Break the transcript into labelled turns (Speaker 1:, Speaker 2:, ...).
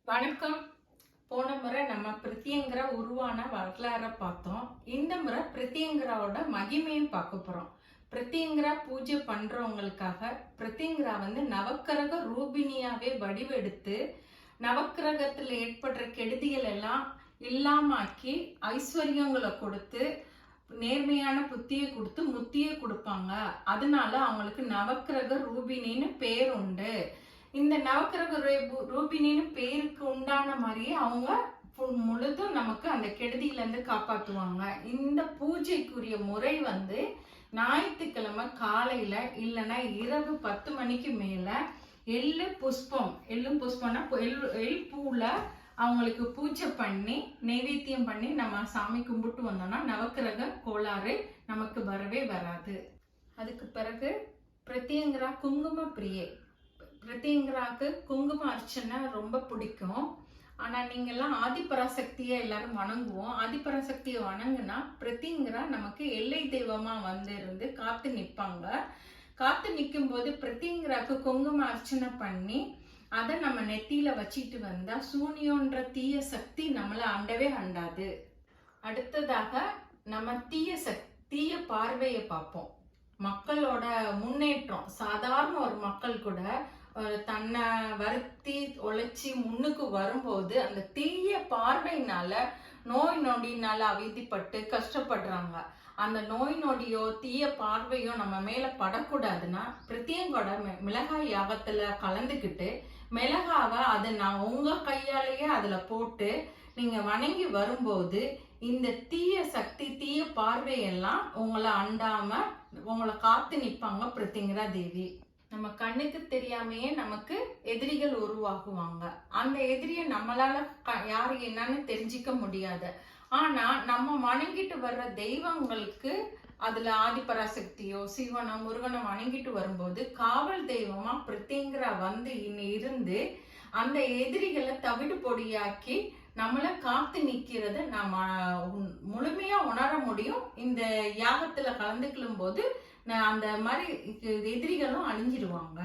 Speaker 1: வணக்கம். போன முறை நம்ம பிரித்தியங்கரா உருவான வரலாறை பார்த்தோம். இந்த முறை பிரித்தியங்கராவோட மகிமையை பார்க்க போறோம். பிரித்தியங்கரா பூஜை பண்றவங்களுக்காக பிரித்தியங்கரா நவக்கிரக ரூபினியாவே வடிவெடுத்து நவக்கிரகத்துல ஏற்படுற கெடுதிகள் எல்லாம் இல்லாமாக்கி ஐஸ்வர்யங்களை கொடுத்து நேர்மையான புத்தியை கொடுத்து முத்தியை கொடுப்பாங்க. அதனால அவங்களுக்கு நவக்கிரக ரூபினின்னு பேர் உண்டு. இந்த நவக்கிரக ரூபினின்னு பேருக்கு உண்டான மாதிரியே அவங்க முழுதும் நமக்கு அந்த கெடுதியில இருந்து காப்பாத்துவாங்க. இந்த பூஜைக்குரிய முறை ஞாயிற்றுக்கிழமை காலையில இல்லைன்னா இரவு 10 மணிக்கு மேல எள்ளும் புஷ்பம்னா எள் பூல அவங்களுக்கு பூஜை பண்ணி நைவேத்தியம் பண்ணி நம்ம சாமி கும்பிட்டு வந்தோம்னா நவக்கிரக கோளாறு நமக்கு வரவே வராது. அதுக்கு பிறகு பிரித்தியங்கரா குங்கும பிரியை. பிரித்தியங்கராக்கு குங்கும அர்ச்சனை ரொம்ப பிடிக்கும். ஆனா நீங்கெல்லாம் ஆதிபராசக்தியை எல்லாரும் வணங்குவோம். ஆதிபராசக்தியை வணங்குனா பிரித்தியங்கரா நமக்கு எல்லை தெய்வமா இருந்து காத்து நிற்பாங்க. காத்து நிற்கும் போது பிரித்தியங்கராக்கு குங்கும அர்ச்சனை பண்ணி அதை நம்ம நெத்தியில வச்சிட்டு வந்தா சூனியோன்ற தீய சக்தி நம்மளை அண்டவே அண்டாது. அடுத்ததாக நம்ம தீய பார்வையை பார்ப்போம். மக்களோட முன்னேற்றம், சாதாரண ஒரு மக்கள் கூட தன்னை வருத்தி உழைச்சி முன்னுக்கு வரும்போது அந்த தீய பார்வையினால நோய் நொடினால அவதிப்பட்டு கஷ்டப்படுறாங்க. அந்த நோய் நொடியோ தீய பார்வையோ நம்ம மேல படக்கூடாதுன்னா பிரித்தியங்கோட மிளகாய் யாகத்துல கலந்துக்கிட்டு மிளகாவை அதை நான் உங்க கையாலேயே அதுல போட்டு நீங்க வணங்கி வரும்போது இந்த தீய சக்தி தீய பார்வையெல்லாம் உங்களை அண்டாம உங்களை காத்து நிற்பாங்க பிரித்தியங்கரா தேவி. நம்ம கண்ணுக்கு தெரியாமையே நமக்கு எதிரிகள் உருவாகுவாங்க. அந்த எதிரியை நம்மளால யாரு என்னன்னு தெரிஞ்சிக்க முடியாது. ஆனா நம்ம வணங்கிட்டு வர்ற தெய்வங்களுக்கு அதுல ஆதிபராசக்தியோ சிவனோ முருகனை வணங்கிட்டு வரும்போது காவல் தெய்வமா பிரித்தியங்கரா இருந்து அந்த எதிரிகளை தவிடு பொடியாக்கி நம்மள காத்து நிக்கிறத நம்ம முழுமையா உணர முடியும். இந்த யாகத்துல கலந்துக்கலும் போது அந்த மாதிரி எதிரிகளும் அழிஞ்சிருவாங்க.